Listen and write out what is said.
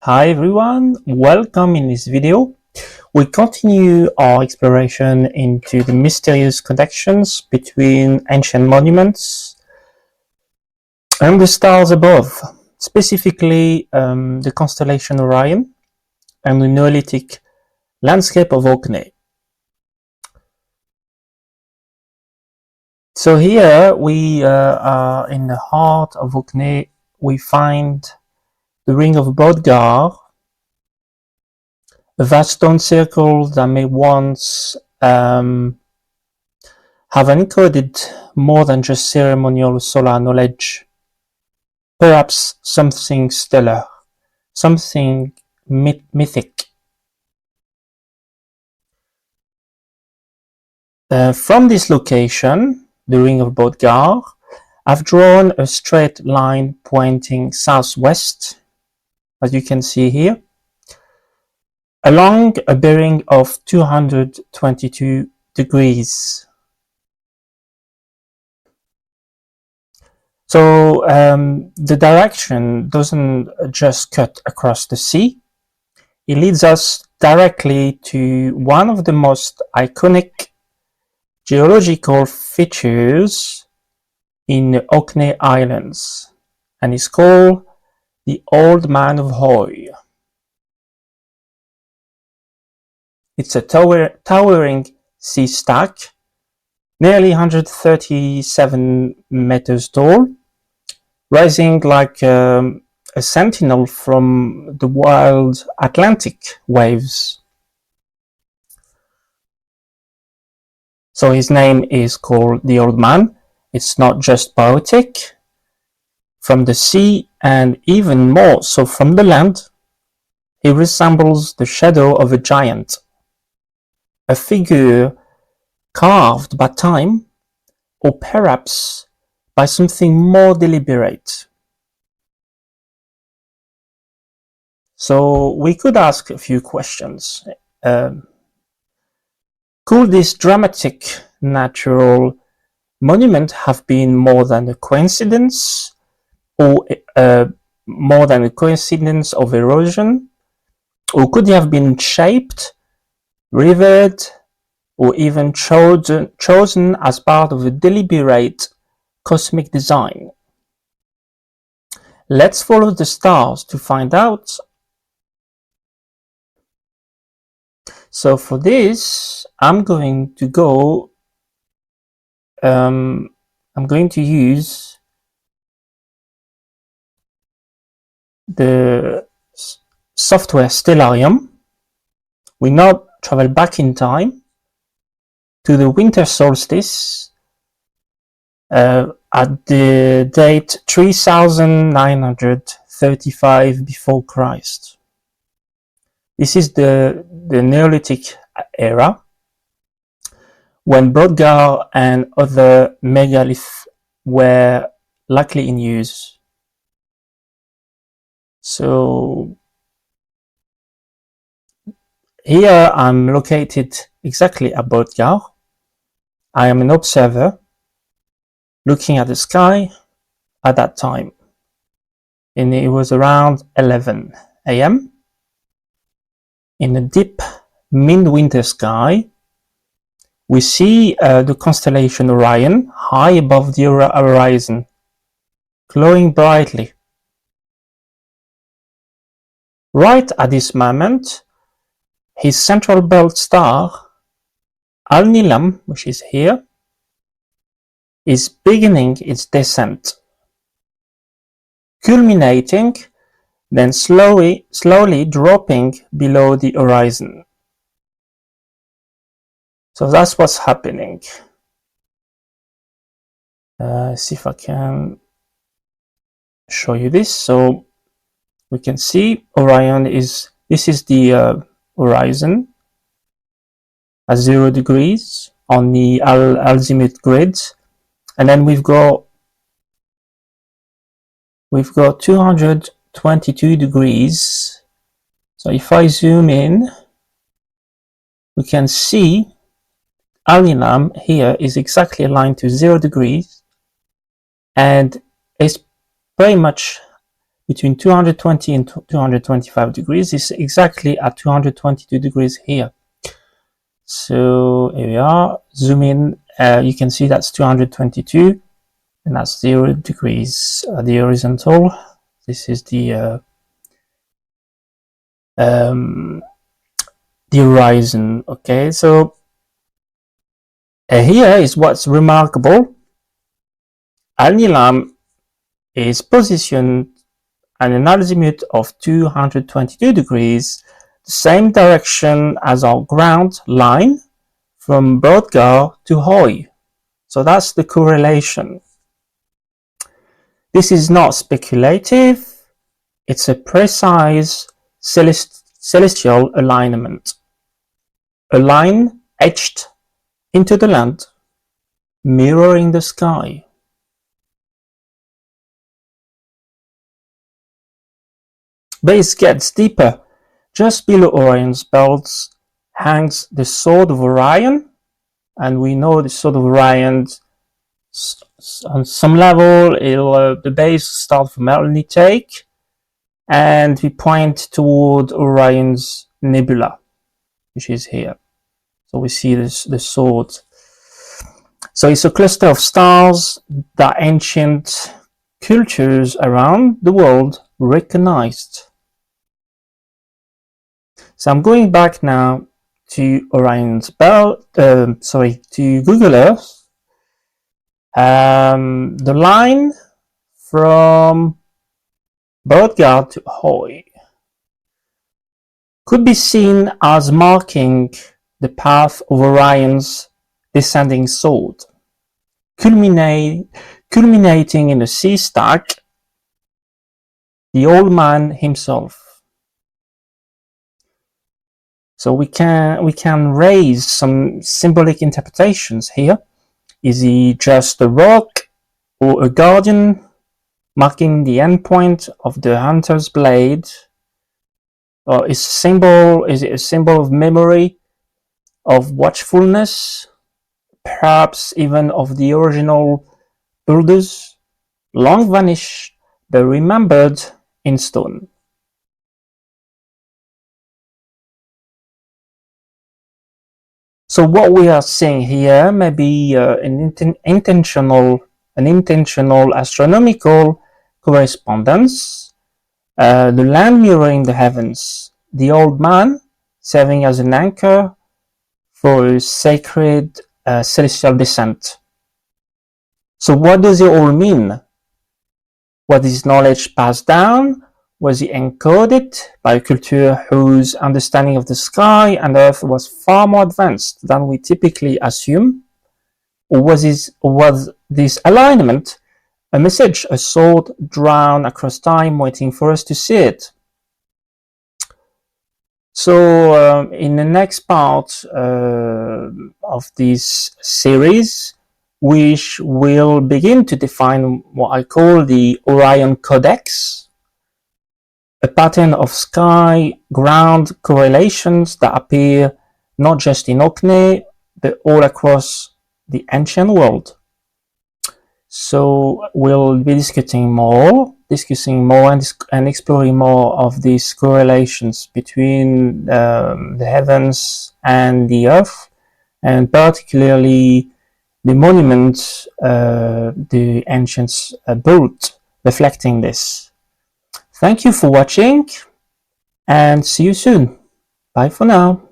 Hi everyone, welcome in this video. We continue our exploration into the mysterious connections between ancient monuments and the stars above, specifically the constellation Orion and the Neolithic landscape of Orkney. So here we are in the heart of Orkney. We find the Ring of Brodgar, a vast stone circle that may once have encoded more than just ceremonial solar knowledge, perhaps something stellar, something mythic. From this location, the Ring of Brodgar, I've drawn a straight line pointing southwest, as you can see here, along a bearing of 222 degrees. So the direction doesn't just cut across the sea, it leads us directly to one of the most iconic geological features in the Orkney Islands, and it's called the Old Man of Hoy. It's a towering sea stack, nearly 137 meters tall, rising like a sentinel from the wild Atlantic waves. So his name is called the Old Man. It's not just poetic. From the sea, and even more so from the land, he resembles the shadow of a giant, a figure carved by time, or perhaps by something more deliberate. So we could ask a few questions. Could this dramatic natural monument have been more than a coincidence, or more than a coincidence of erosion? Or could it have been shaped, revered, or even chosen as part of a deliberate cosmic design? Let's follow the stars to find out. So for this, I'm going to use the software Stellarium. We now travel back in time to the winter solstice at the date 3935 before Christ. This is the Neolithic era, when Brodgar and other megaliths were likely in use. So here I'm located exactly at Brodgar. I am an observer looking at the sky at that time, and it was around 11 a.m. in a deep midwinter sky. We see the constellation Orion high above the horizon, glowing brightly. Right at this moment, his central belt star, Alnilam, which is here, is beginning its descent, culminating, then slowly dropping below the horizon. So that's what's happening. See if I can show you this. So we can see Orion this is the horizon at 0 degrees on the azimuth grid, and then we've got 222 degrees. So if I zoom in, we can see Alnilam here is exactly aligned to 0 degrees, and is pretty much between 220 and 225 degrees. It's exactly at 222 degrees here. So here we are, zoom in, you can see that's 222, and that's 0 degrees, the horizontal. This is the horizon. Okay, so here is what's remarkable. Alnilam is positioned at an azimuth of 222 degrees, the same direction as our ground line from Brodgar to Hoy. So that's the correlation. This is not speculative, it's a precise celestial alignment. A line etched into the land, mirroring the sky. But it gets deeper. Just below Orion's belt hangs the sword of Orion, and we know the sword of Orion, on some level, the base starts from Neolithic, and we point toward Orion's nebula, which is here. So we see the sword. So it's a cluster of stars that ancient cultures around the world recognized. So I'm going back now to Orion's belt, to Google Earth. The line from Brodgar to Hoy could be seen as marking the path of Orion's descending sword, culminating in the sea stack, the old man himself. So we can raise some symbolic interpretations here. Is he just a rock or a guardian marking the endpoint of the hunter's blade? Or is it a symbol of memory, of watchfulness, perhaps even of the original builders, long vanished but remembered in stone? So what we are seeing here may be an intentional astronomical correspondence, the land mirroring the heavens, the old man serving as an anchor for a sacred celestial descent. So what does it all mean? Was this knowledge passed down? Was it encoded by a culture whose understanding of the sky and earth was far more advanced than we typically assume? Or was this alignment a message, a sword drawn across time waiting for us to see it? So in the next part of this series, we will begin to define what I call the Orion Codex, a pattern of sky-ground correlations that appear not just in Orkney, but all across the ancient world. So we'll be discussing more and exploring more of these correlations between the heavens and the earth, and particularly the monuments the ancients built reflecting this. Thank you for watching, and see you soon. Bye for now.